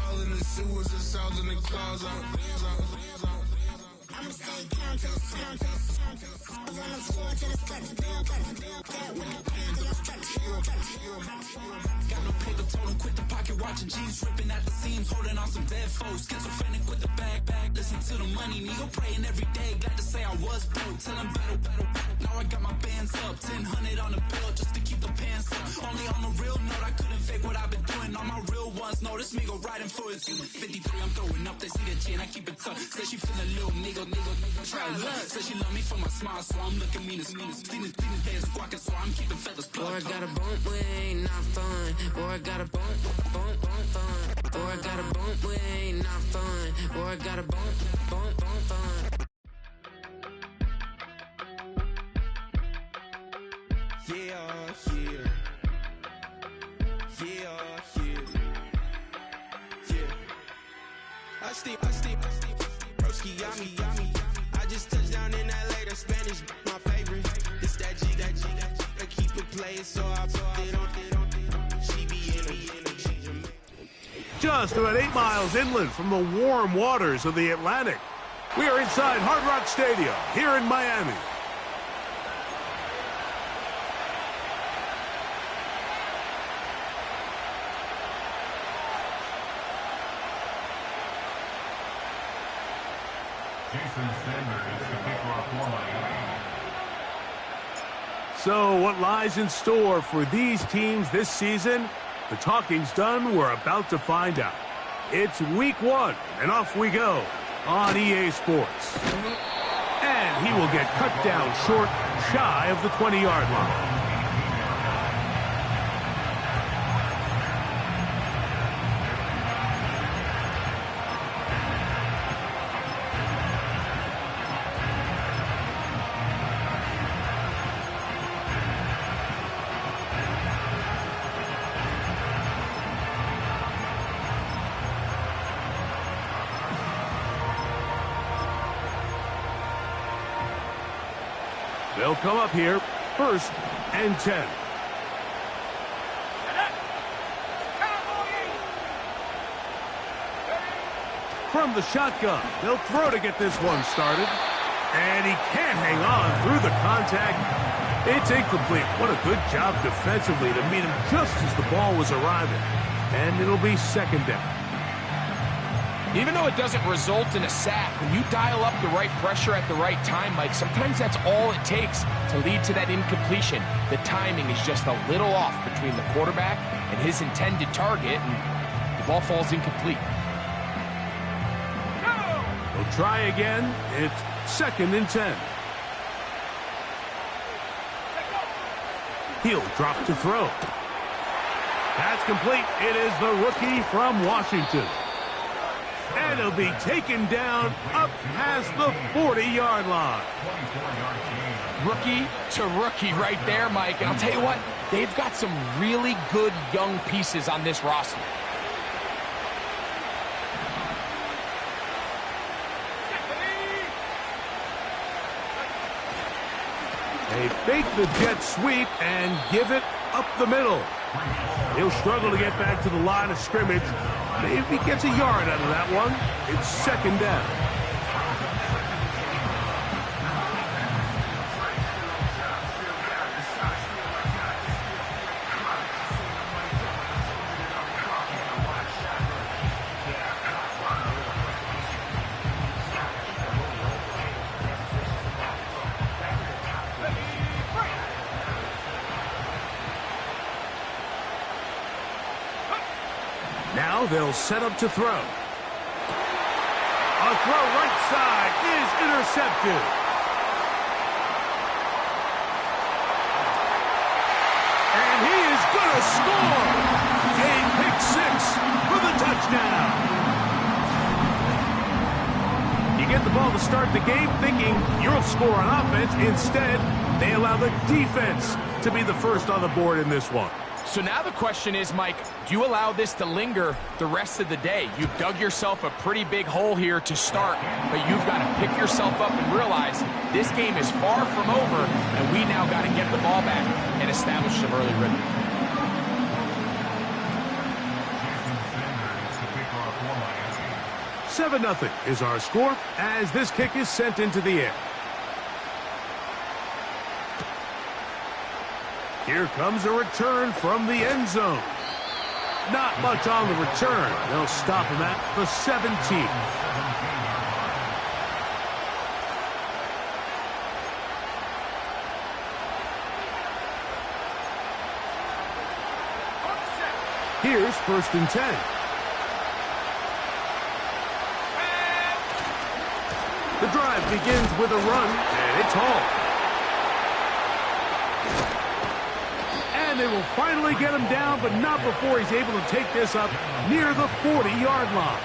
all in the sewers and sounds in the closet. I'ma stay down to the sound, to the sound, to the sound. On the floor to the steps, build, get with the hands on the steps, got no paper, told him quit the pocket, watching jeans ripping at the seams, holding on some dead foes, schizophrenic with the bag, listen to the money, nigga praying every day, glad to say I was broke, till I'm battle, now I got my bands up, 1000 on the bill, just to keep the pants up, only on a real note, I couldn't fake what I've been doing, all my real ones know this nigga riding for his 53, I'm throwing up, they see the G and I keep it tough, say she feeling little nigga, try love, say she love me for my smile, so I'm looking mean as seen the days of walking, so I'm keeping feathers plucked. Boy, I got a bump, we ain't not fun. Boy, I got a bump, fun. Boy, I got a bump, we ain't not fun. Boy, I got a bump, fun. Yeah. I steam, broski, yummy. I just touched down in LA, the Spanish, my favorite. This that G. I keep it playing, so I put it on. She be in it. Just about 8 miles inland from the warm waters of the Atlantic, we are inside Hard Rock Stadium here in Miami. So what lies in store for these teams this season? The talking's done. We're about to find out. It's week 1, and off we go on EA Sports. And he will get cut down short, shy of the 20-yard line. They'll come up here, 1st and 10. From the shotgun, they'll throw to get this one started. And he can't hang on through the contact. It's incomplete. What a good job defensively to meet him just as the ball was arriving. And it'll be 2nd down. Even though it doesn't result in a sack, when you dial up the right pressure at the right time, Mike, sometimes that's all it takes to lead to that incompletion. The timing is just a little off between the quarterback and his intended target, and the ball falls incomplete. They'll try again. It's 2nd and 10. He'll drop to throw. That's complete. It is the rookie from Washington. And he'll be taken down up past the 40-yard line. Rookie to rookie right there, Mike. And I'll tell you what, they've got some really good young pieces on this roster. They fake the jet sweep and give it up the middle. He'll struggle to get back to the line of scrimmage. Maybe he gets a yard out of that one. It's 2nd down. Now they'll set up to throw. A throw right side is intercepted. And he is going to score. A pick 6 for the touchdown. You get the ball to start the game thinking you'll score on offense. Instead, they allow the defense to be the first on the board in this one. So now the question is, Mike, do you allow this to linger the rest of the day? You've dug yourself a pretty big hole here to start, but you've got to pick yourself up and realize this game is far from over, and we now got to get the ball back and establish some early rhythm. 7-0 is our score as this kick is sent into the air. Here comes a return from the end zone. Not much on the return. They'll stop him at the 17. Here's 1st and 10. The drive begins with a run, and it's hauled. And they will finally get him down, but not before he's able to take this up near the 40-yard line.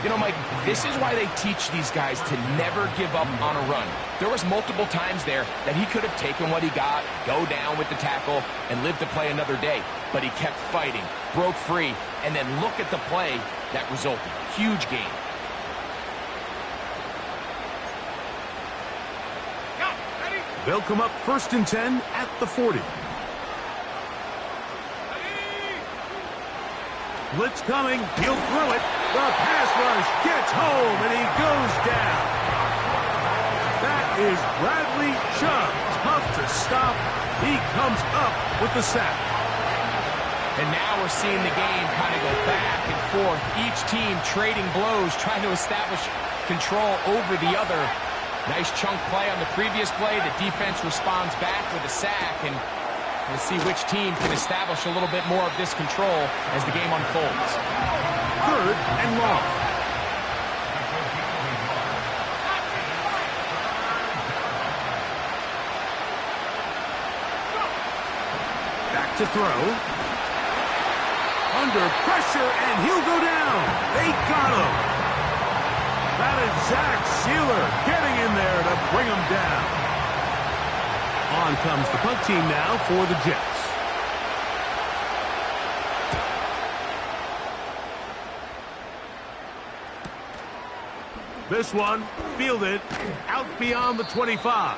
You know, Mike, this is why they teach these guys to never give up on a run. There was multiple times there that he could have taken what he got, go down with the tackle, and live to play another day. But he kept fighting, broke free, and then look at the play that resulted. Huge gain. They'll come up 1st and 10 at the 40. Blitz coming. He'll throw it. The pass rush gets home, and he goes down. That is Bradley Chubb. Tough to stop. He comes up with the sack. And now we're seeing the game kind of go back and forth. Each team trading blows, trying to establish control over the other. Nice chunk play on the previous play. The defense responds back with a sack, and we'll see which team can establish a little bit more of this control as the game unfolds. 3rd and long. Back to throw. Under pressure, and he'll go down. They got him. That is Zach Sealer getting in there to bring him down. On comes the punt team now for the Jets. This one fielded out beyond the 25.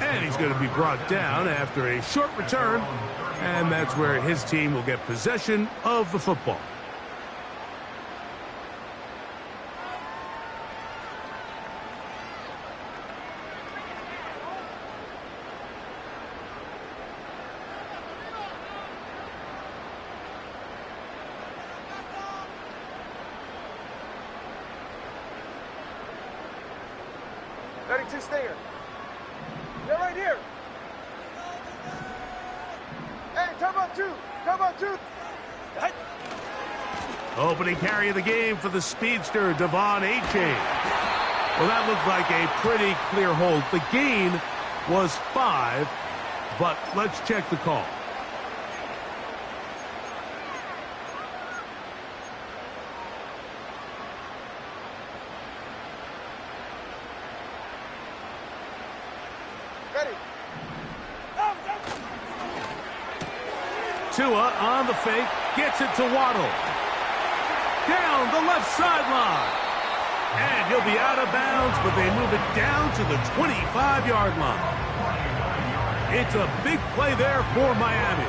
And he's going to be brought down after a short return. And that's where his team will get possession of the football. Stinger. They're right here. Hey, come on two. Come on two. Opening carry of the game for the speedster, Devon A-Chain. Well, that looked like a pretty clear hold. The gain was 5, but let's check the call. Tua on the fake, gets it to Waddle. Down the left sideline. And he'll be out of bounds, but they move it down to the 25-yard line. It's a big play there for Miami.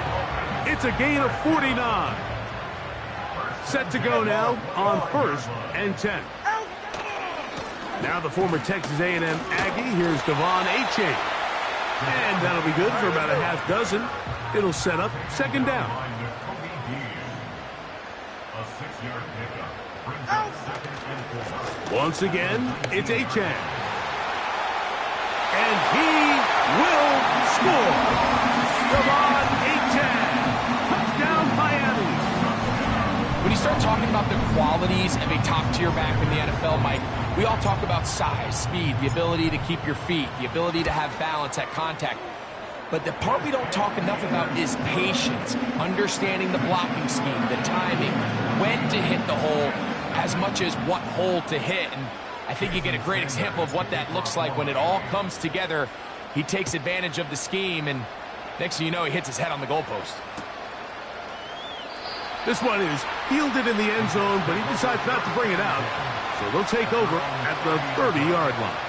It's a gain of 49. Set to go now on 1st and 10. Now the former Texas A&M Aggie, here's Devon A-Chain. And that'll be good for about a half dozen. It'll set up 2nd down. Once again, it's A-Chain. And he will score. Devon A-Chain. Touchdown, Miami. When you start talking about the qualities of a top-tier back in the NFL, Mike, we all talk about size, speed, the ability to keep your feet, the ability to have balance at contact. But the part we don't talk enough about is patience, understanding the blocking scheme, the timing, when to hit the hole, as much as what hole to hit. And I think you get a great example of what that looks like when it all comes together. He takes advantage of the scheme, and next thing you know, he hits his head on the goalpost. This one is fielded in the end zone, but he decides not to bring it out. So they'll take over at the 30-yard line.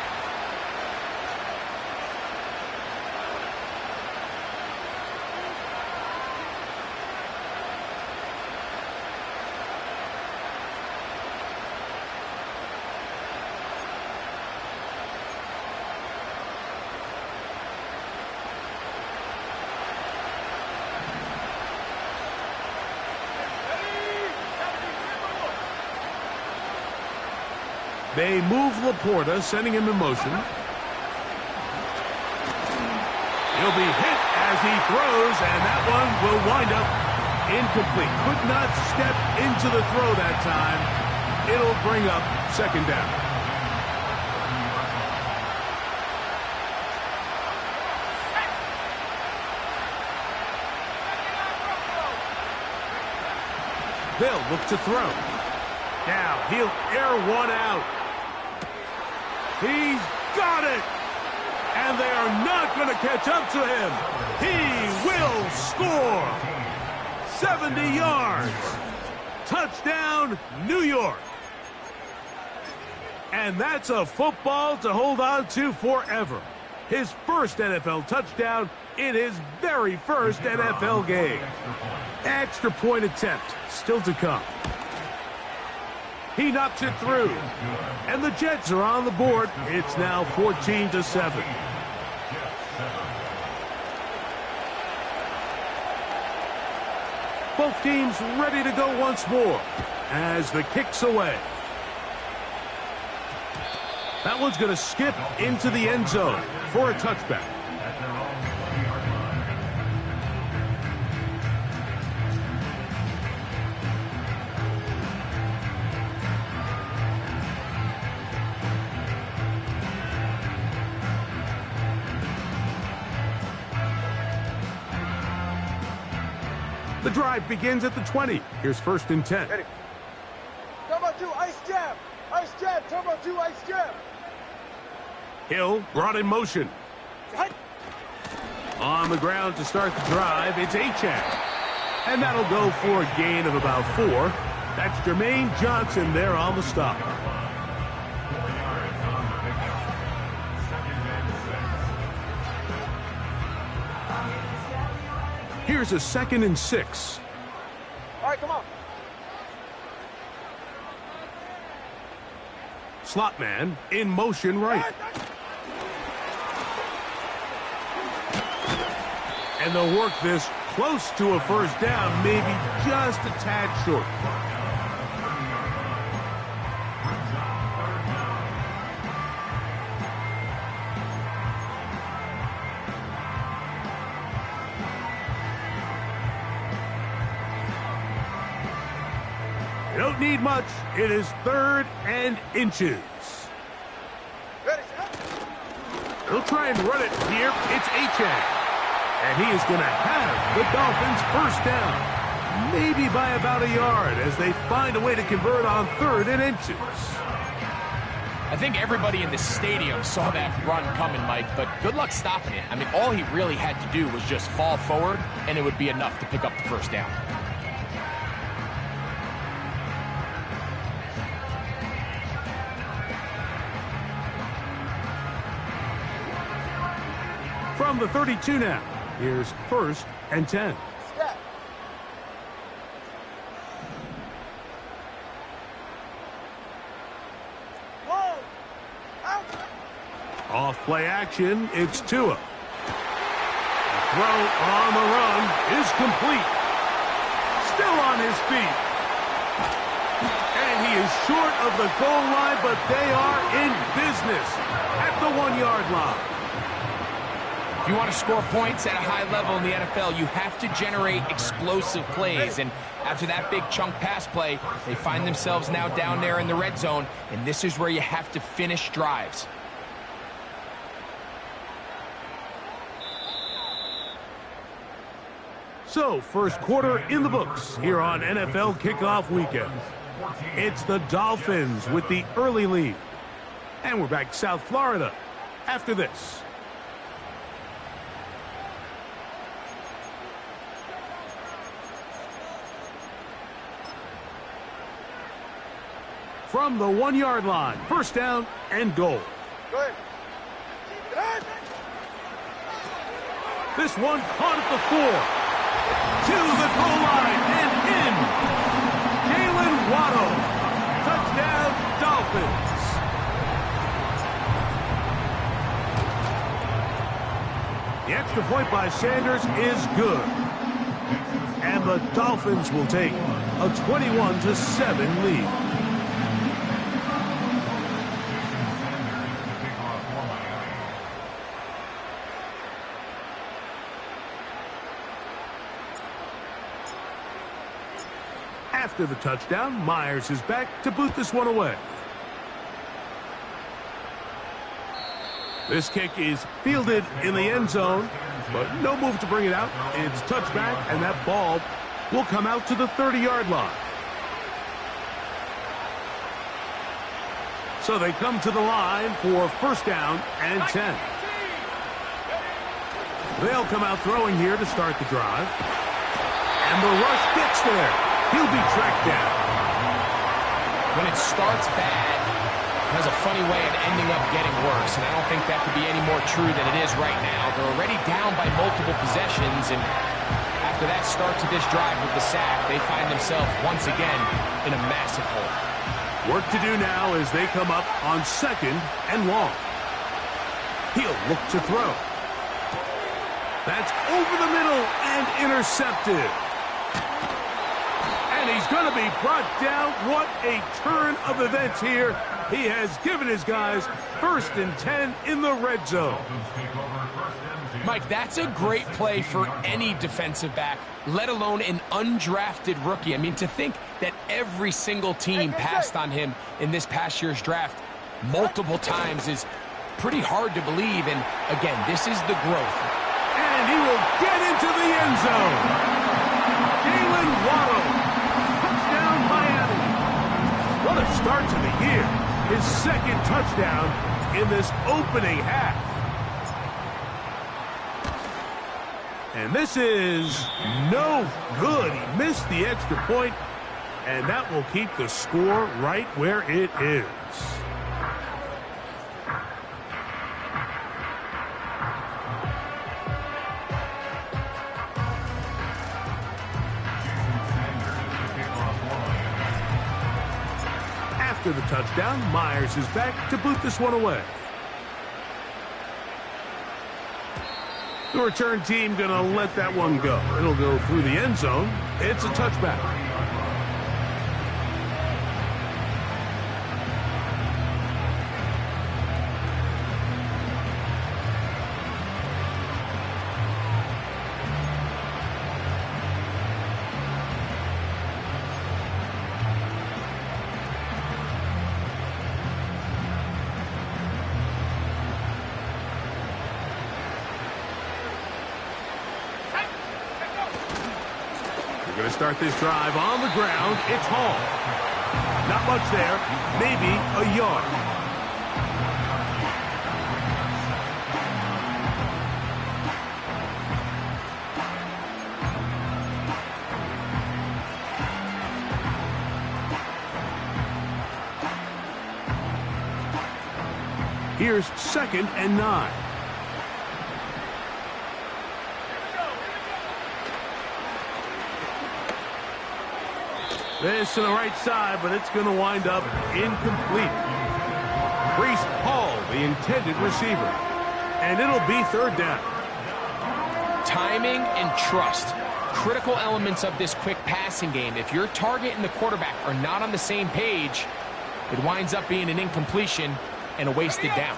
They move Laporta, sending him in motion. He'll be hit as he throws, and that one will wind up incomplete. Could not step into the throw that time. It'll bring up second down. They'll look to throw. Now he'll air one out. He's got it! And they are not going to catch up to him. He will score. 70 yards. Touchdown, New York. And that's a football to hold on to forever. His first NFL touchdown in his very first NFL game. Extra point attempt still to come. He knocks it through. And the Jets are on the board. It's now 14-7. Both teams ready to go once more as the kick's away. That one's going to skip into the end zone for a touchback. The drive begins at the 20. Here's 1st and 10. Ready. Turbo 2, ice jab. Ice jab. Turbo 2, ice jab. Hill brought in motion. On the ground to start the drive, it's Achane. And that'll go for a gain of about 4. That's Jermaine Johnson there on the stop. Here's a 2nd and 6. All right, come on. Slot man in motion right. And they'll work this close to a first down, maybe just a tad short. Don't need much. It is 3rd and inches. Ready. He'll try and run it here. It's Achane. And he is going to have the Dolphins first down. Maybe by about a yard as they find a way to convert on 3rd and inches. I think everybody in the stadium saw that run coming, Mike, but good luck stopping it. I mean, all he really had to do was just fall forward, and it would be enough to pick up the first down. From the 32 now, here's 1st and 10. Step. Whoa. Out. Off play action, it's Tua. The throw on the run is complete. Still on his feet. And he is short of the goal line, but they are in business at the 1-yard line. If you want to score points at a high level in the NFL, you have to generate explosive plays. And after that big chunk pass play, they find themselves now down there in the red zone, and this is where you have to finish drives. So, first quarter in the books here on NFL Kickoff Weekend. It's the Dolphins with the early lead. And we're back to South Florida after this. From the 1-yard line, first down and goal. Go ahead. This one caught at the 4. To the goal line and in. Jalen Waddle. Touchdown, Dolphins. The extra point by Sanders is good. And the Dolphins will take a 21-7 lead. After the touchdown, Myers is back to boot this one away. This kick is fielded in the end zone, but no move to bring it out. It's touchback, and that ball will come out to the 30-yard line. So they come to the line for first down and 10. They'll come out throwing here to start the drive. And the rush gets there. He'll be tracked down. When it starts bad, it has a funny way of ending up getting worse, and I don't think that could be any more true than it is right now. They're already down by multiple possessions, and after that start to this drive with the sack, they find themselves once again in a massive hole. Work to do now as they come up on second and long. He'll look to throw. That's over the middle and intercepted. And he's going to be brought down. What a turn of events here. He has given his guys first and 10 in the red zone. Mike, that's a great play for any defensive back, let alone an undrafted rookie. I mean, to think that every single team passed on him in this past year's draft multiple times is pretty hard to believe. And again, this is the growth. And he will get into the end zone. Jalen Waddle. Touchdown, Miami. What a start to the year. His second touchdown in this opening half. And this is no good. He missed the extra point, and that will keep the score right where it is. After the touchdown, Myers is back to boot this one away. The return team going to let that one go. It'll go through the end zone. It's a touchback. Going to start this drive on the ground. It's Hall. Not much there. Maybe a yard. Here's second and 9. This to the right side, but it's going to wind up incomplete. Breece Hall, the intended receiver. And it'll be third down. Timing and trust. Critical elements of this quick passing game. If your target and the quarterback are not on the same page, it winds up being an incompletion and a wasted down.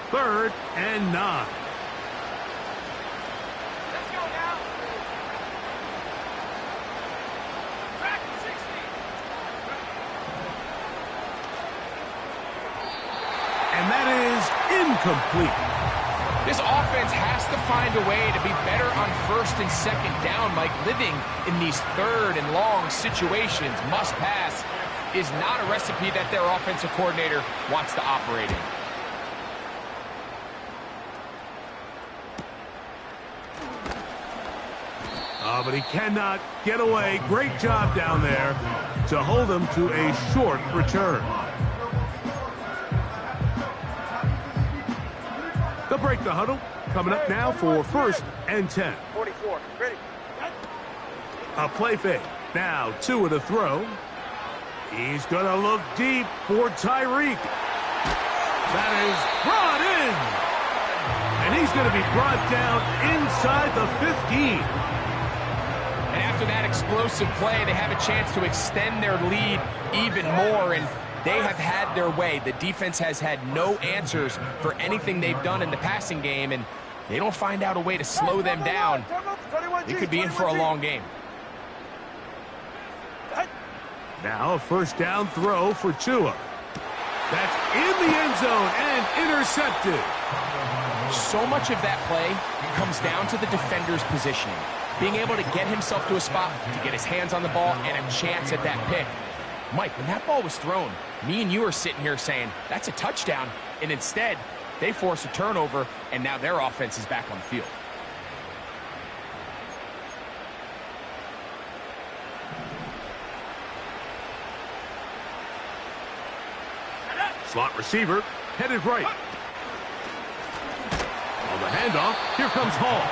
Third and 9. And that is incomplete. This offense has to find a way to be better on first and second down, Mike. Living in these third and long situations, must pass, is not a recipe that their offensive coordinator wants to operate in. But he cannot get away. Great job down there to hold him to a short return. They'll break the huddle. Coming up now for first and 10. 44, ready. A play fake. Now 2 to throw. He's going to look deep for Tyreek. That is brought in. And he's going to be brought down inside the 15. And after that explosive play, they have a chance to extend their lead even more, and they have had their way. The defense has had no answers for anything they've done in the passing game, and they don't find out a way to slow them down. They could be in for a long game. Now a first down throw for Tua. That's in the end zone and intercepted. So much of that play comes down to the defender's positioning. Being able to get himself to a spot, to get his hands on the ball, and a chance at that pick. Mike, when that ball was thrown, me and you are sitting here saying, that's a touchdown. And instead, they force a turnover, and now their offense is back on the field. Slot receiver, headed right. On the handoff, here comes Hall.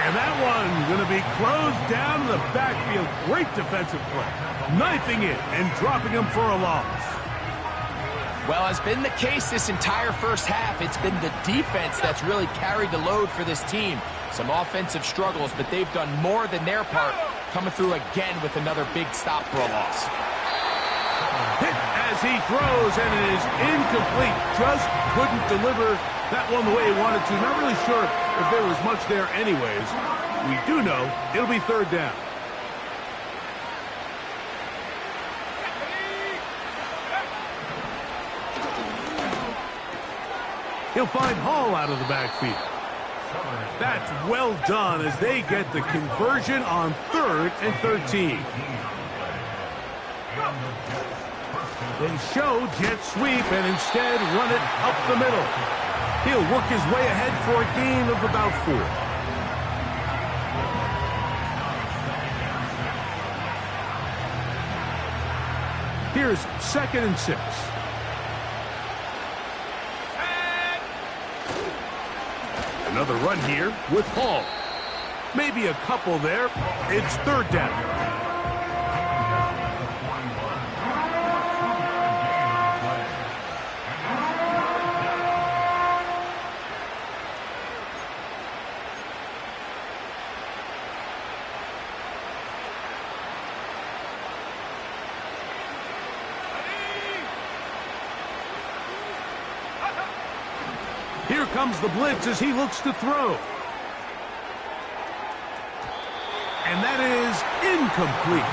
And that one going to be closed down in the backfield. Great defensive play. Knifing it and dropping him for a loss. Well, has been the case this entire first half. It's been the defense that's really carried the load for this team. Some offensive struggles, but they've done more than their part, coming through again with another big stop for a loss. Hit as he throws, and it is incomplete. Just couldn't deliver that one the way he wanted to. Not really sure if there was much there anyways. We do know it'll be third down. He'll find Hall out of the backfield. That's well done as they get the conversion on 3rd and 13. They show jet sweep and instead run it up the middle. He'll work his way ahead for a gain of about 4. Here's 2nd and 6. Another run here with Hall. Maybe a couple there. It's 3rd down. Here comes the blitz as he looks to throw. And that is incomplete.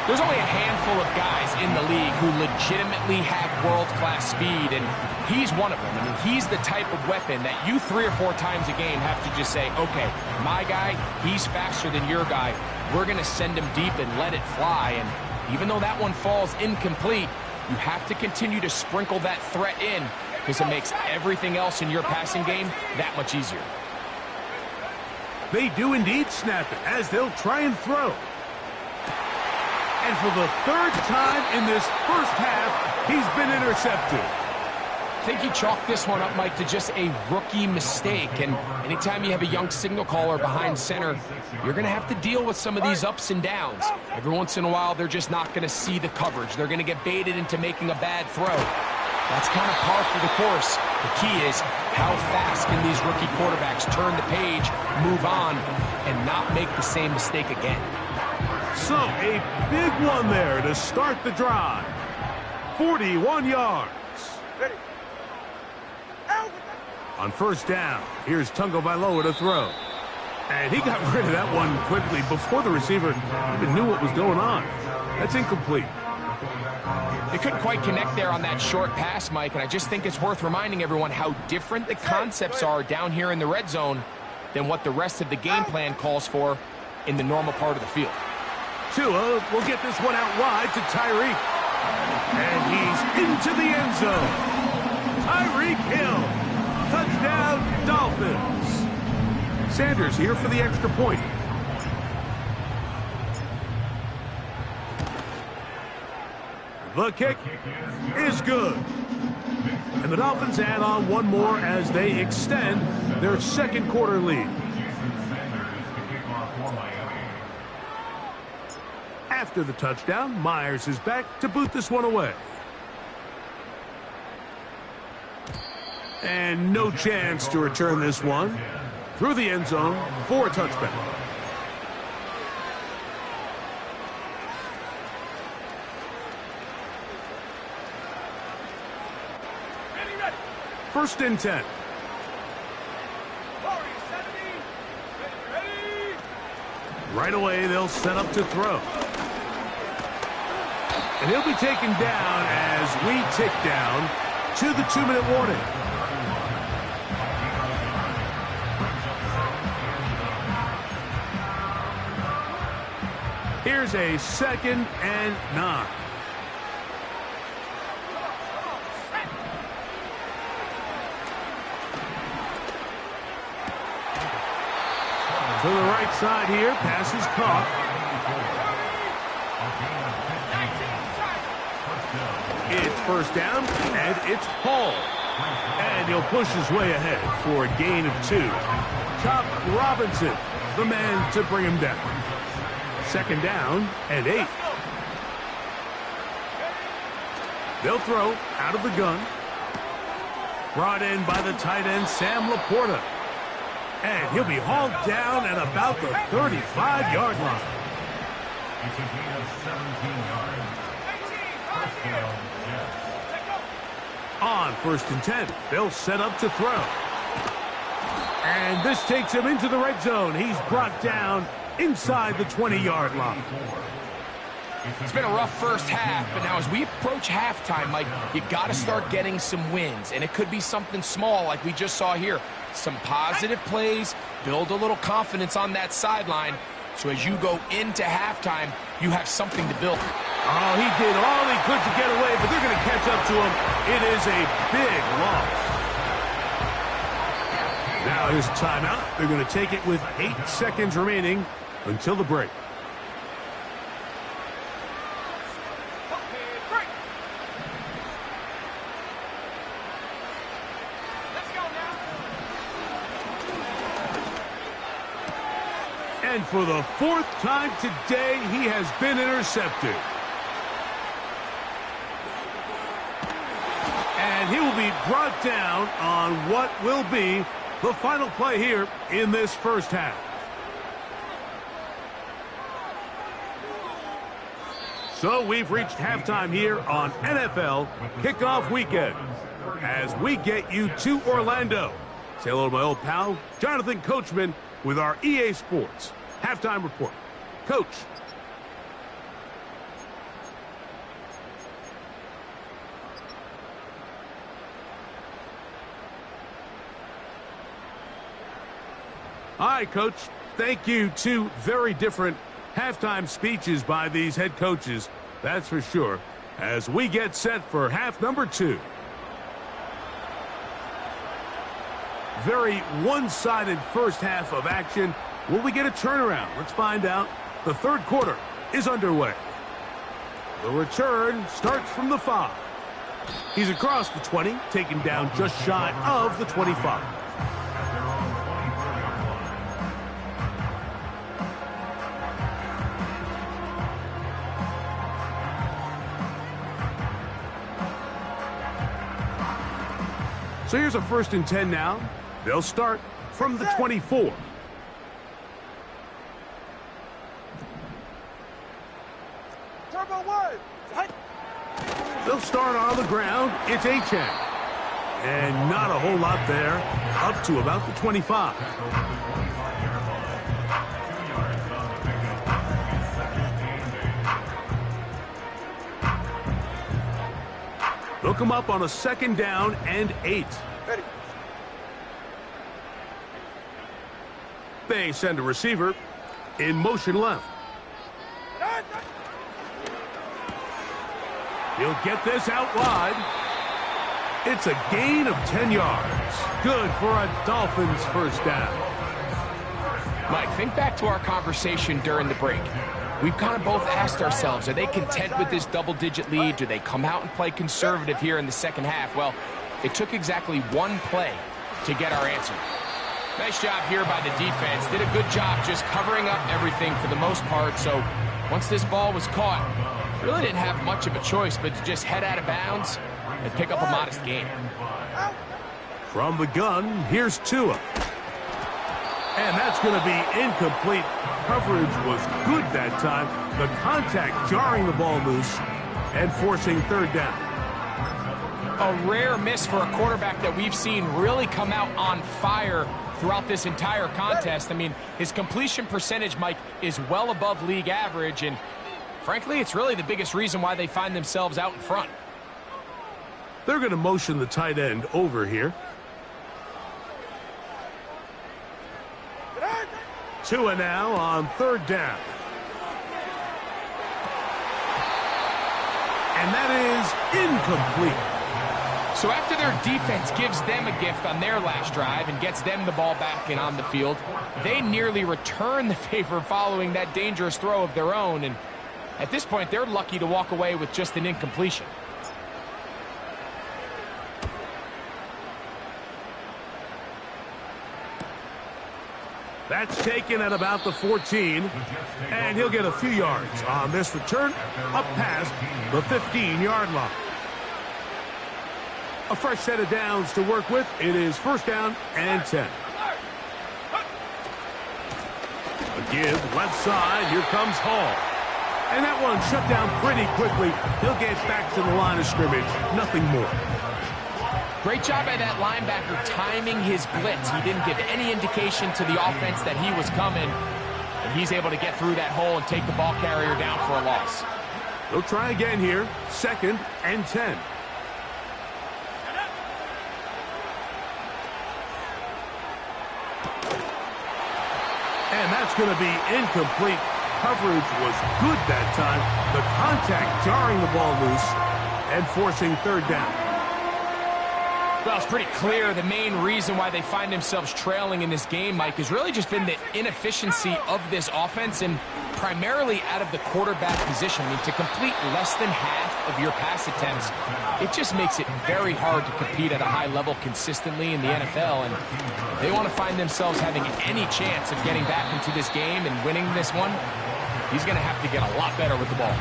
There's only a handful of guys in the league who legitimately have world-class speed, and he's one of them. I mean, he's the type of weapon that you 3 or 4 times a game have to just say, okay, my guy, he's faster than your guy. We're going to send him deep and let it fly. And even though that one falls incomplete, you have to continue to sprinkle that threat in, because it makes everything else in your passing game that much easier. They do indeed snap it as they'll try and throw. And for the 3rd time in this first half, he's been intercepted. I think he chalked this one up, Mike, to just a rookie mistake. And anytime you have a young signal caller behind center, you're going to have to deal with some of these ups and downs. Every once in a while, they're just not going to see the coverage. They're going to get baited into making a bad throw. That's kind of par for the course. The key is, how fast can these rookie quarterbacks turn the page, move on, and not make the same mistake again? So, a big one there to start the drive. 41 yards. Ready. On 1st down, here's Tungo Vailoa to throw. And he got rid of that one quickly before the receiver even knew what was going on. That's incomplete. They couldn't quite connect there on that short pass, Mike, and I just think it's worth reminding everyone how different the concepts are down here in the red zone than what the rest of the game plan calls for in the normal part of the field. Tua will get this one out wide to Tyreek. And he's into the end zone. Tyreek Hill. Touchdown, Dolphins. Sanders here for the extra point. The kick is good. And the Dolphins add on one more as they extend their 2nd quarter lead. After the touchdown, Myers is back to boot this one away. And no chance to return this one through the end zone for a touchback. First and 10. Right away, they'll set up to throw. And he'll be taken down as we tick down to the 2-minute warning. Here's a 2nd and 9. To the right side here, pass is caught. It's first down, and it's Hall. And he'll push his way ahead for a gain of 2. Chop Robinson, the man to bring him down. 2nd down and 8. They'll throw out of the gun. Brought in by the tight end, Sam Laporta. And he'll be hauled down at about the 35-yard line. It's a gain of 17 yards. First down, Jets. On 1st and 10, they'll set up to throw. And this takes him into the red zone. He's brought down inside the 20-yard line. It's been a rough first half, but now as we approach halftime, Mike, you got to start getting some wins. And it could be something small like we just saw here. Some positive plays, build a little confidence on that sideline. So as you go into halftime, you have something to build. Oh, he did all he could to get away, but they're going to catch up to him. It is a big loss. Now here's a timeout. They're going to take it with 8 seconds remaining until the break. And for the 4th time today, he has been intercepted. And he will be brought down on what will be the final play here in this first half. So we've reached halftime here on NFL Kickoff Weekend as we get you to Orlando. Say hello to my old pal, Jonathan Coachman, with our EA Sports Halftime Report. Coach. All right, Coach. Thank you. 2 very different halftime speeches by these head coaches, that's for sure, as we get set for half number 2. Very one-sided first half of action. Will we get a turnaround? Let's find out. The 3rd quarter is underway. The return starts from the 5. He's across the 20, taken down just shy of the 25. So here's a 1st and 10 now. They'll start from the 24. Turbo 1. They'll start on the ground. It's Achane. And not a whole lot there. Up to about the 25. They'll come up on a 2nd down and 8. Ready. They send a receiver in motion left. He'll get this out wide. It's a gain of 10 yards. Good for a Dolphins first down. Mike, think back to our conversation during the break. We've kind of both asked ourselves, are they content with this double-digit lead? Do they come out and play conservative here in the second half? Well, it took exactly 1 play to get our answer. Nice job here by the defense. Did a good job just covering up everything for the most part. So once this ball was caught, really didn't have much of a choice but to just head out of bounds and pick up a modest gain. From the gun, here's Tua. And that's going to be incomplete. Coverage was good that time. The contact jarring the ball loose and forcing 3rd down. A rare miss for a quarterback that we've seen really come out on fire throughout this entire contest. I mean, his completion percentage, Mike, is well above league average, and Frankly, it's really the biggest reason why they find themselves out in front. They're going to motion the tight end over here. Tua now on third down. And that is incomplete. So after their defense gives them a gift on their last drive and gets them the ball back and on the field, they nearly return the favor following that dangerous throw of their own. And at this point, they're lucky to walk away with just an incompletion. That's taken at about the 14, and he'll get a few yards on this return up past the 15-yard line. A fresh set of downs to work with. It is first down and 10. A give, left side. Here comes Hall. And that one shut down pretty quickly. He'll get back to the line of scrimmage. Nothing more. Great job by that linebacker timing his blitz. He didn't give any indication to the offense that he was coming. And he's able to get through that hole and take the ball carrier down for a loss. They'll try again here. Second and 10. And that's going to be incomplete. Coverage was good that time. The contact jarring the ball loose and forcing third down. Well, it's pretty clear the main reason why they find themselves trailing in this game, Mike, has really just been the inefficiency of this offense and primarily out of the quarterback position. I mean, to complete less than half of your pass attempts, it just makes it very hard to compete at a high level consistently in the NFL. And if they want to find themselves having any chance of getting back into this game and winning this one, he's going to have to get a lot better with the ball.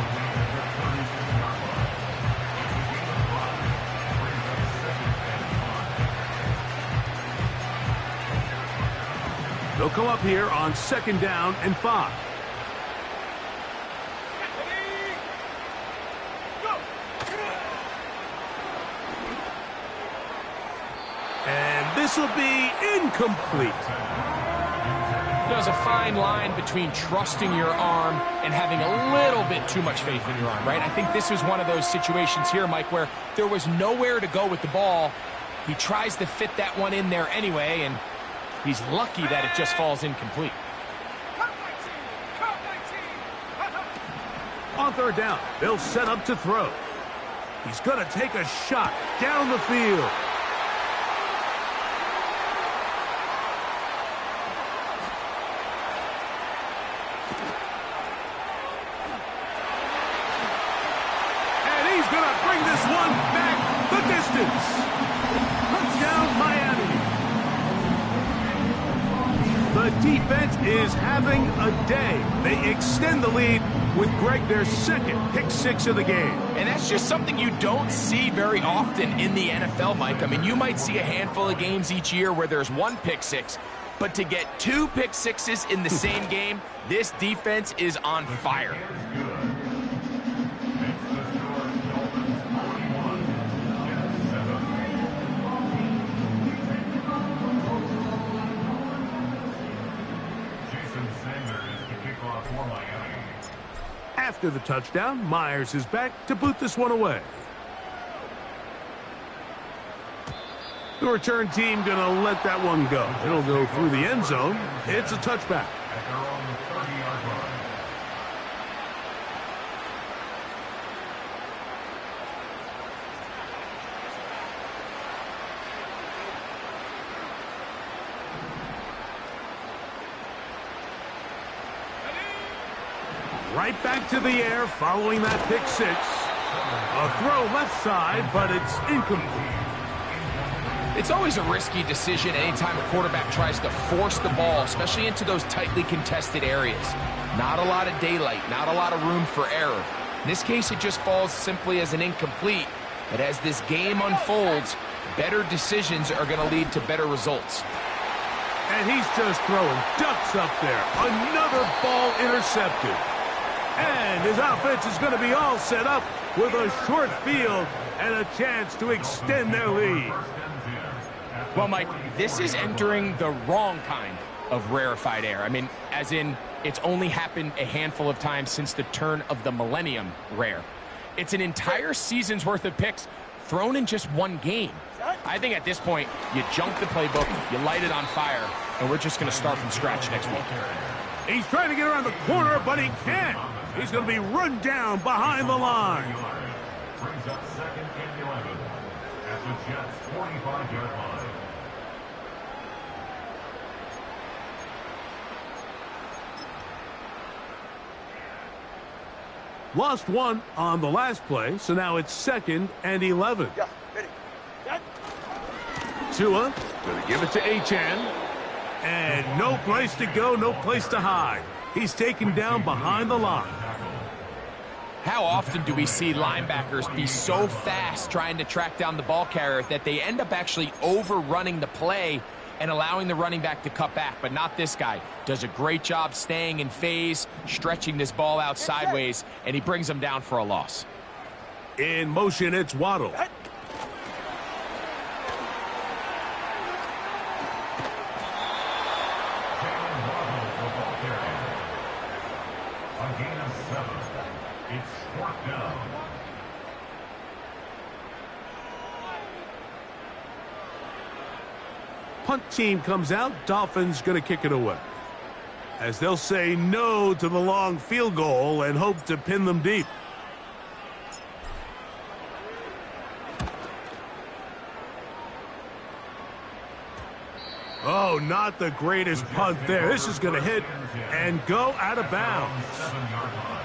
They'll come up here on second down and 5. And this will be incomplete. There's a fine line between trusting your arm and having a little bit too much faith in your arm, right? I think this is one of those situations here, Mike, where there was nowhere to go with the ball. He tries to fit that one in there anyway, and he's lucky that it just falls incomplete. On third down, they'll set up to throw. He's going to take a shot down the field. And he's going to bring this one back the distance. Touchdown, Miami. The defense is having a day. They extend the lead with Greg, their second pick six of the game. And that's just something you don't see very often in the NFL, Mike. I mean, you might see a handful of games each year where there's one pick six, but to get 2 pick sixes in the same game, this defense is on fire. After the touchdown, Myers is back to boot this one away. The return team going to let that one go. It'll go through the end zone. It's a touchback. Right back to the air following that pick six. A throw left side, but it's incomplete. It's always a risky decision anytime a quarterback tries to force the ball, especially into those tightly contested areas. Not a lot of daylight, not a lot of room for error. In this case, it just falls simply as an incomplete. But as this game unfolds, better decisions are going to lead to better results. And he's just throwing ducks up there. Another ball intercepted. And his offense is going to be all set up with a short field and a chance to extend their lead. Well, Mike, this is entering the wrong kind of rarefied air. I mean, as in, it's only happened a handful of times since the turn of the millennium rare. It's an entire season's worth of picks thrown in just one game. I think at this point, you junk the playbook, you light it on fire, and we're just going to start from scratch next week. He's trying to get around the corner, but he can't. He's going to be run down behind the line. Brings up second and 11 at the Jets' 45-yard line. Lost one on the last play, so now it's second and 11. Yeah, ready. Tua going to give it to Achane. And no place to go, no place to hide. He's taken down behind the line. How often do we see linebackers be so fast trying to track down the ball carrier that they end up actually overrunning the play and allowing the running back to cut back? But not this guy. Does a great job staying in phase, stretching this ball out sideways, and he brings them down for a loss. In motion, it's Waddle. A gain of 7. It's fourth down. Punt team comes out. Dolphins going to kick it away, as they'll say no to the long field goal and hope to pin them deep. Oh, not the greatest punt there. This is going to hit and go out of bounds. 7-yard line.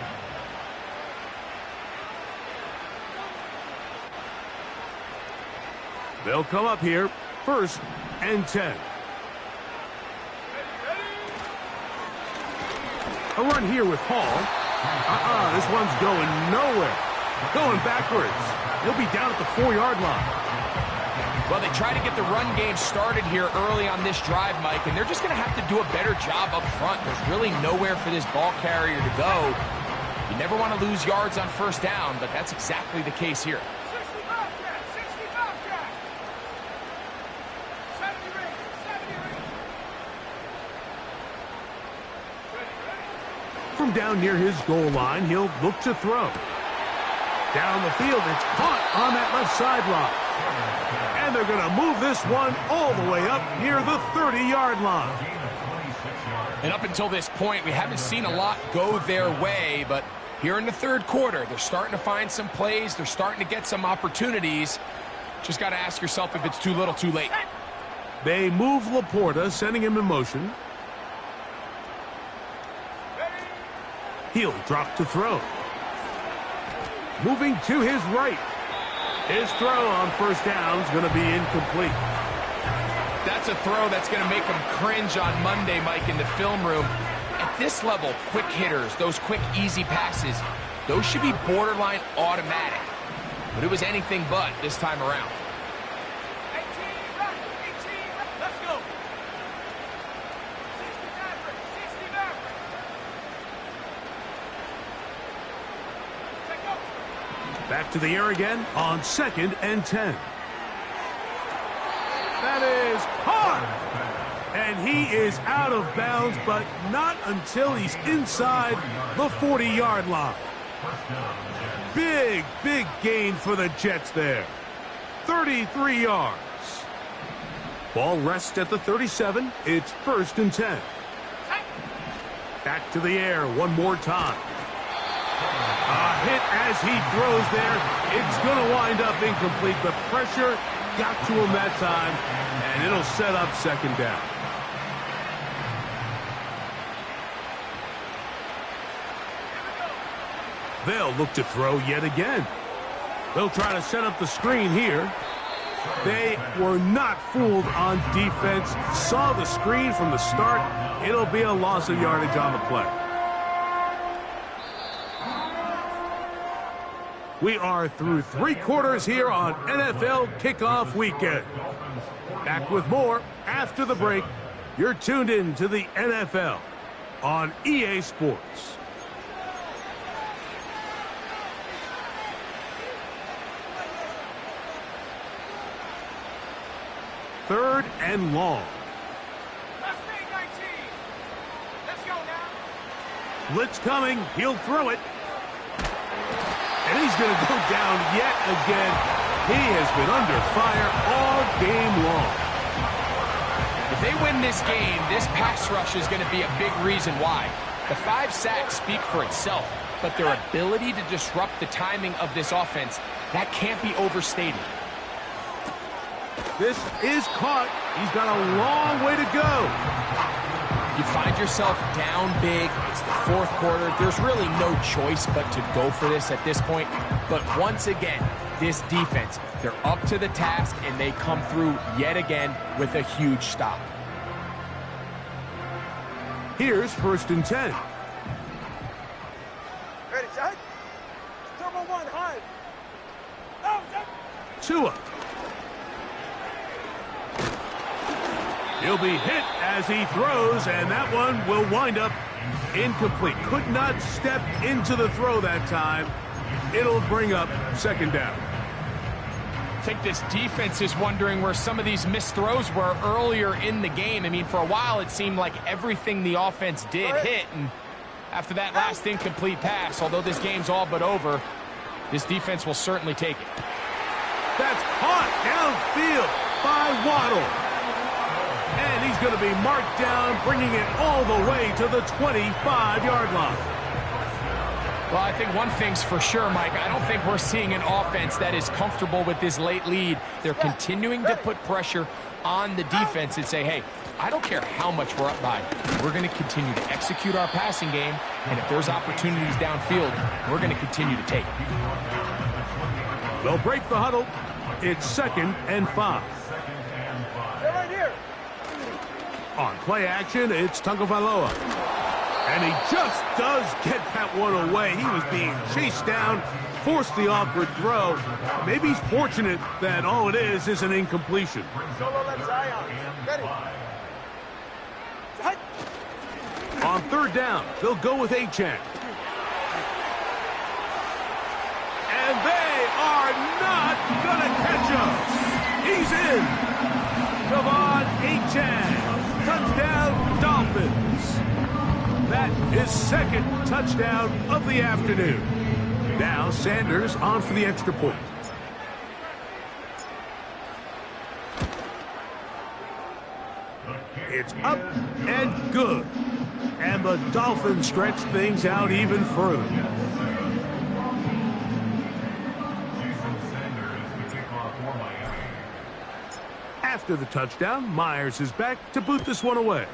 They'll come up here, first and 10. A run here with Hall. This one's going nowhere. Going backwards. He'll be down at the 4-yard line. Well, they try to get the run game started here early on this drive, Mike, and they're just going to have to do a better job up front. There's really nowhere for this ball carrier to go. You never want to lose yards on first down, but that's exactly the case here. 65 Jack, 65 Jack. 70 ring, 70 ring. From down near his goal line, he'll look to throw. Down the field, it's caught on that left sideline. And they're going to move this one all the way up near the 30-yard line. And up until this point, we haven't seen a lot go their way, but here in the third quarter, they're starting to find some plays. They're starting to get some opportunities. Just got to ask yourself if it's too little, too late. They move Laporta, sending him in motion. He'll drop to throw. Moving to his right. His throw on first down is going to be incomplete. That's a throw that's going to make them cringe on Monday, Mike, in the film room. At this level, quick hitters, those quick, easy passes, those should be borderline automatic. But it was anything but this time around. 18 back, 18 back. Let's go. 60 back, 60 back. Take go. Back to the air again on second and 10. That is caught. And he is out of bounds, but not until he's inside the 40-yard line. Big, big gain for the Jets there. 33 yards. Ball rests at the 37. It's first and 10. Back to the air one more time. A hit as he throws there. It's going to wind up incomplete. The pressure got to him that time, and it'll set up second down. They'll look to throw yet again. They'll try to set up the screen here. They were not fooled on defense. Saw the screen from the start. It'll be a loss of yardage on the play. We are through 3 quarters here on NFL Kickoff Weekend. Back with more after the break. You're tuned in to the NFL on EA Sports. Third and long. Left wing 19. Blitz coming. He'll throw it. And he's going to go down yet again. He has been under fire all game long. If they win this game, this pass rush is going to be a big reason why. The 5 sacks speak for itself, but their ability to disrupt the timing of this offense, that can't be overstated. This is caught. He's got a long way to go. You find yourself down big. It's the 4th quarter. There's really no choice but to go for this at this point. But once again, this defense, they're up to the task, and they come through yet again with a huge stop. Here's 1st and 10. Ready, Jack? Turbo 1, high. Oh, Jack. Tua. He'll be hit as he throws, and that one will wind up incomplete. Could not step into the throw that time. It'll bring up 2nd down. I think this defense is wondering where some of these missed throws were earlier in the game. I mean, for a while it seemed like everything the offense did hit, and after that last incomplete pass, although this game's all but over, this defense will certainly take it. That's caught downfield by Waddle. And he's going to be marked down, bringing it all the way to the 25-yard line. Well, I think one thing's for sure, Mike. I don't think we're seeing an offense that is comfortable with this late lead. They're continuing to put pressure on the defense and say, hey, I don't care how much we're up by. We're going to continue to execute our passing game, and if there's opportunities downfield, we're going to continue to take it. They'll break the huddle. It's 2nd and 5. They're right here. On play action, it's Tagovailoa. And he just does get that one away. He was being chased down, forced the awkward throw. Maybe he's fortunate that all it is an incompletion. Solo left Zion. Ready. Jack. On 3rd down, they'll go with Achane. And they are not going to catch him. He's in. Devon Achane. Touchdown, Dolphins. That is 2nd touchdown of the afternoon. Now Sanders on for the extra point. It's up and good. And the Dolphins stretch things out even further. After the touchdown, Myers is back to boot this one away.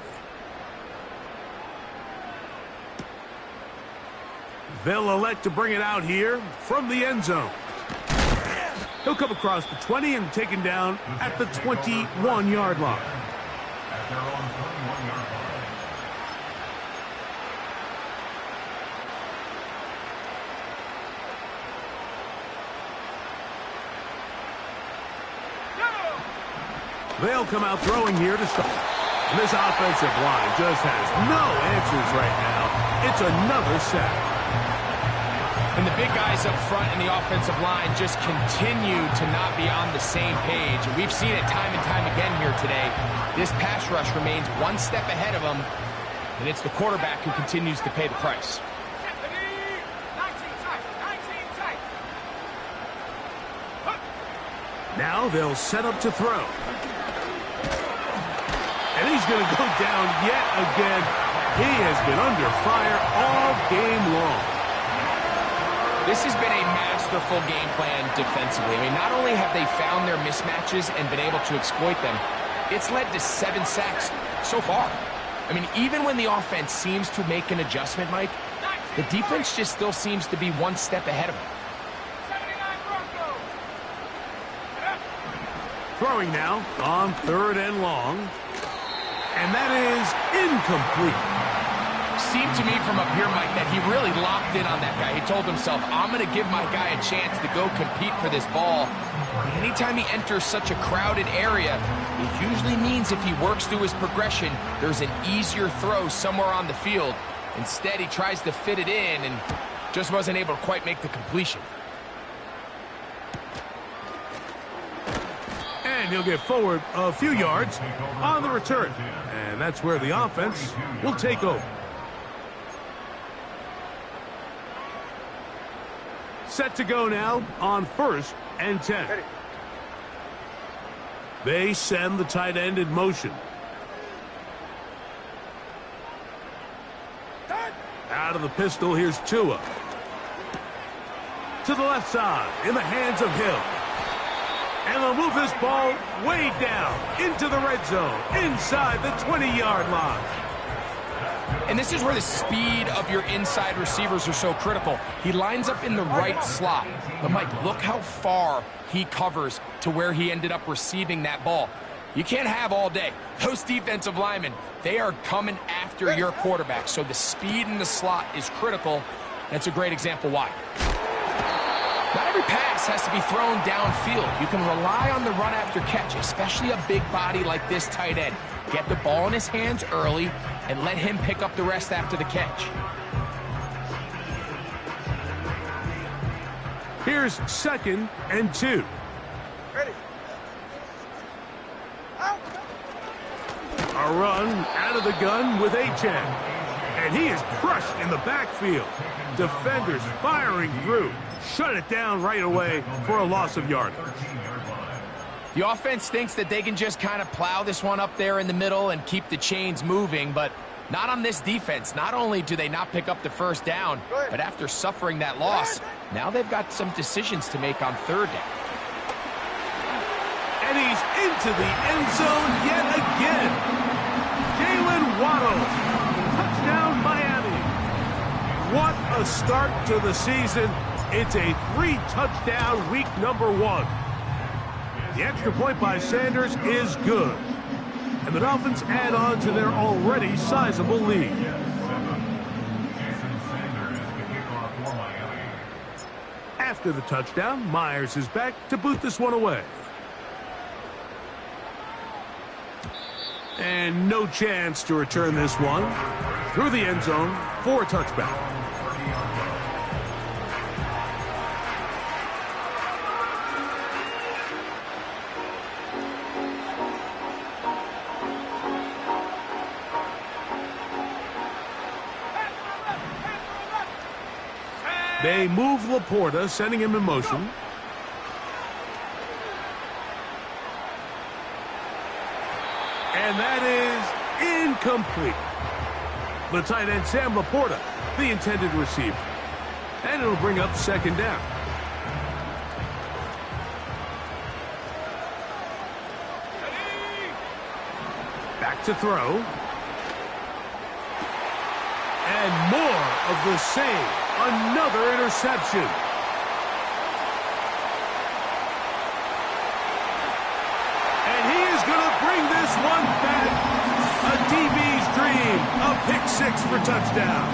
They'll elect to bring it out here from the end zone. He'll come across the 20 and taken down at the 21-yard line. At their own 21-yard line. They'll come out throwing here to start. And this offensive line just has no answers right now. It's another sack. And the big guys up front in the offensive line just continue to not be on the same page. And we've seen it time and time again here today. This pass rush remains one step ahead of them, and it's the quarterback who continues to pay the price. Now they'll set up to throw. And he's going to go down yet again. He has been under fire all game long. This has been a masterful game plan defensively. I mean, not only have they found their mismatches and been able to exploit them, it's led to 7 sacks so far. I mean, even when the offense seems to make an adjustment, Mike, the defense just still seems to be one step ahead of them. Throwing now on 3rd and long. And that is incomplete. Seemed to me from up here, Mike, that he really locked in on that guy. He told himself, I'm going to give my guy a chance to go compete for this ball. Anytime he enters such a crowded area, it usually means if he works through his progression, there's an easier throw somewhere on the field. Instead, he tries to fit it in and just wasn't able to quite make the completion. And he'll get forward a few yards on the return. And that's where the offense will take over. Set to go now on 1st and 10. Ready. They send the tight end in motion. Out of the pistol, here's Tua. To the left side, in the hands of Hill. And they'll move this ball way down into the red zone, inside the 20-yard line. And this is where the speed of your inside receivers are so critical. He lines up in the right slot. But, Mike, look how far he covers to where he ended up receiving that ball. You can't have all day. Those defensive linemen, they are coming after your quarterback. So the speed in the slot is critical. That's a great example why. Not every pass has to be thrown downfield. You can rely on the run after catch, especially a big body like this tight end. Get the ball in his hands early and let him pick up the rest after the catch. Here's 2nd and 2. Ready. Out. A run out of the gun with Achane. And he is crushed in the backfield. Defenders firing through. Shut it down right away for a loss of yardage. The offense thinks that they can just kind of plow this one up there in the middle and keep the chains moving, but not on this defense. Not only do they not pick up the first down, but after suffering that loss, now they've got some decisions to make on 3rd down. And he's into the end zone yet again. Jalen Waddle. Touchdown, Miami. What a start to the season. It's a 3-touchdown week number 1. The extra point by Sanders is good. And the Dolphins add on to their already sizable lead. After the touchdown, Myers is back to boot this one away. And no chance to return this one through the end zone for a touchback. They move Laporta, sending him in motion. And that is incomplete. The tight end, Sam Laporta, the intended receiver. And it'll bring up 2nd down. Back to throw. And more of the same. Another interception. And he is going to bring this one back. A DB's dream. A pick 6 for touchdown.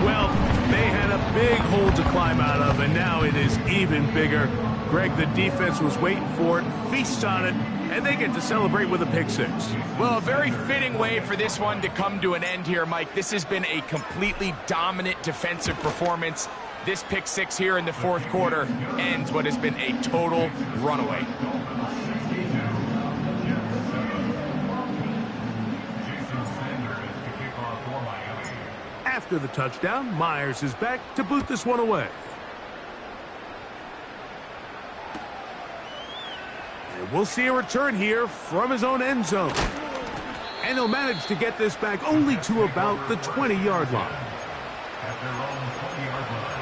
Well, they had a big hole to climb out of, and now it is even bigger. Greg, the defense was waiting for it, feasts on it, and they get to celebrate with a pick 6. Well, a very fitting way for this one to come to an end here, Mike. This has been a completely dominant defensive performance. This pick 6 here in the 4th quarter ends what has been a total runaway. After the touchdown, Myers is back to boot this one away. And we'll see a return here from his own end zone. And he'll manage to get this back only to about the 20-yard line. At their own 20-yard line.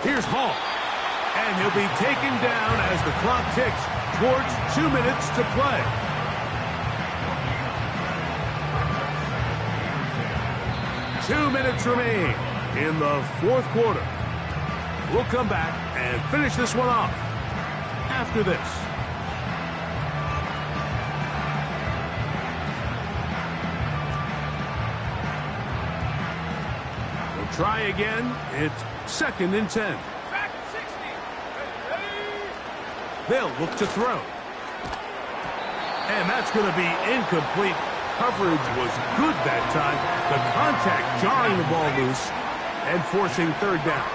Here's Hall. And he'll be taken down as the clock ticks towards 2 minutes to play. Two minutes remain in the 4th quarter. We'll come back and finish this one off after this. We'll try again. It's 2nd and 10. Back 60. Ready. They'll look to throw. And that's going to be incomplete. coverage was good that time. The contact jarring the ball loose and forcing third down.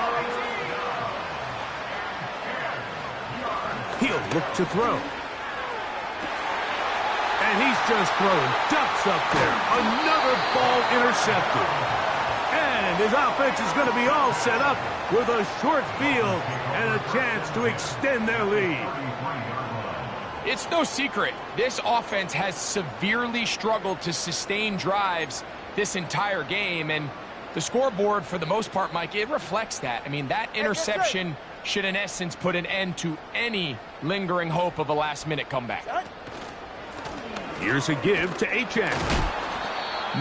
He'll look to throw. And he's just throwing ducks up there. Another ball intercepted. And his offense is going to be all set up with a short field and a chance to extend their lead. It's no secret, this offense has severely struggled to sustain drives this entire game, and the scoreboard, for the most part, Mike, it reflects that. I mean, that interception should, in essence, put an end to any lingering hope of a last-minute comeback. Here's a give to Achane.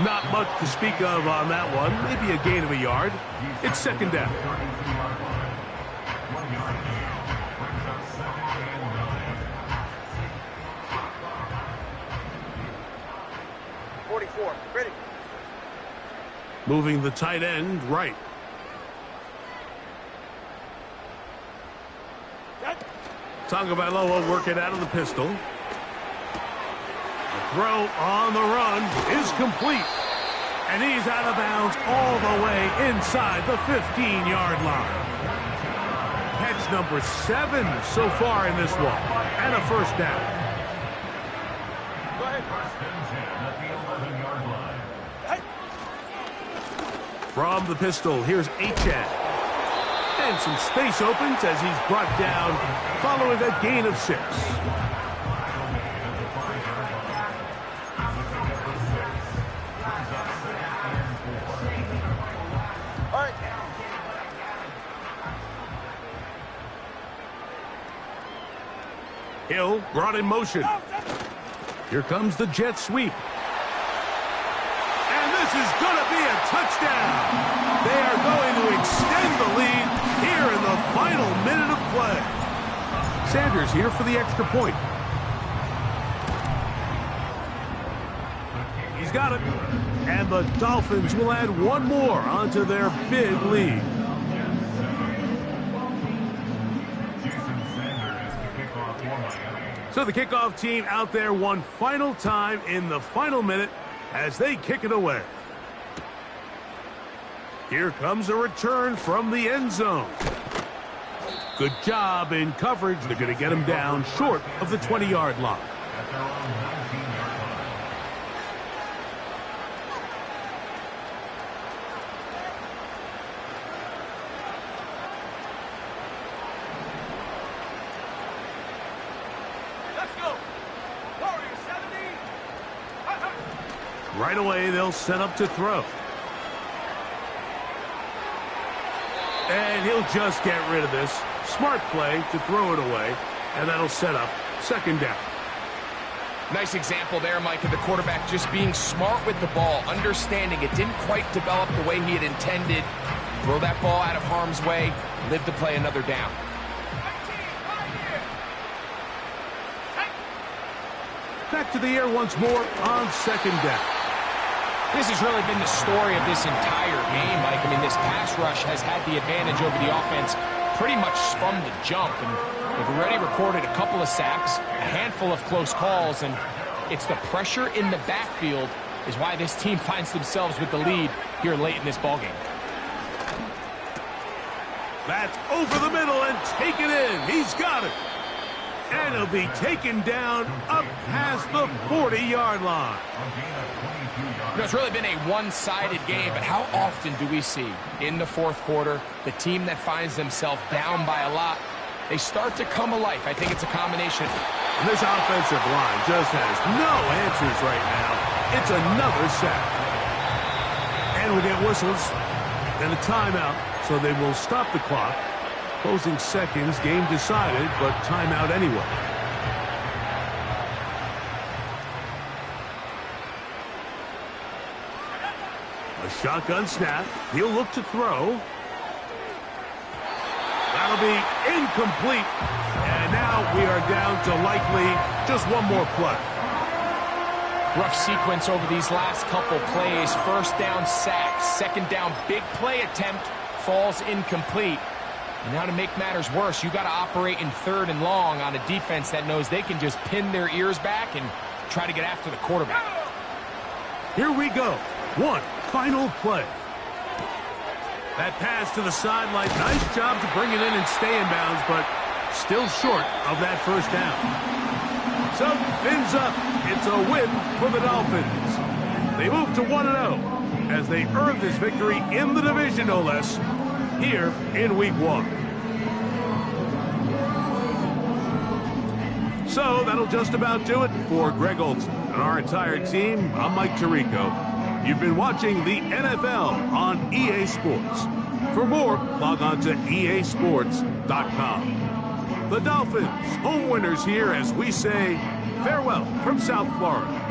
Not much to speak of on that one. Maybe a gain of a yard. It's second down. 44, ready. Moving the tight end right. Tagovailoa working out of the pistol. The throw on the run is complete. And he's out of bounds all the way inside the 15-yard line. Catch number 7 so far in this one. And a first down. Go ahead. From the pistol, here's Achane. And some space opens as he's brought down following a gain of 6. All right. Hill brought in motion. Here comes the jet sweep. And this is going to be a touchdown. They are going to extend the lead here in the final minute of play. Sanders here for the extra point. He's got it. And the Dolphins will add one more onto their big lead. So the kickoff team out there one final time in the final minute as they kick it away. Here comes a return from the end zone. Good job in coverage. They're going to get him down short of the 20-yard line. Let's go. Warrior 70. Right away, they'll set up to throw. And he'll just get rid of this. Smart play to throw it away. And that'll set up second down. Nice example there, Mike, of the quarterback just being smart with the ball, understanding it didn't quite develop the way he had intended. Throw that ball out of harm's way, live to play another down. Back to the air once more on second down. This has really been the story of this entire game, Mike. I mean, this pass rush has had the advantage over the offense pretty much from the jump. And they've already recorded a couple of sacks, a handful of close calls, and it's the pressure in the backfield is why this team finds themselves with the lead here late in this ballgame. That's over the middle and taken in. He's got it. And he'll be taken down up past the 40-yard line. You know, it's really been a one-sided game, but how often do we see in the fourth quarter the team that finds themselves down by a lot, they start to come alive? I think it's a combination. And this offensive line just has no answers right now. It's another sack. And we'll get whistles and a timeout, so they will stop the clock. Closing seconds, game decided, but timeout anyway. A shotgun snap. He'll look to throw. That'll be incomplete. And now we are down to likely just one more play. Rough sequence over these last couple plays. First down sack, second down big play attempt, falls incomplete. And now to make matters worse, you got to operate in third and long on a defense that knows they can just pin their ears back and try to get after the quarterback. Here we go. One final play. That pass to the sideline. Nice job to bring it in and stay in bounds, but still short of that first down. So, fins up. It's a win for the Dolphins. They move to 1-0 as they earn this victory in the division, no less, here in Week 1. So, that'll just about do it for Greg Olson and our entire team. I'm Mike Tirico. You've been watching the NFL on EA Sports. For more, log on to easports.com. The Dolphins, home winners here as we say farewell from South Florida.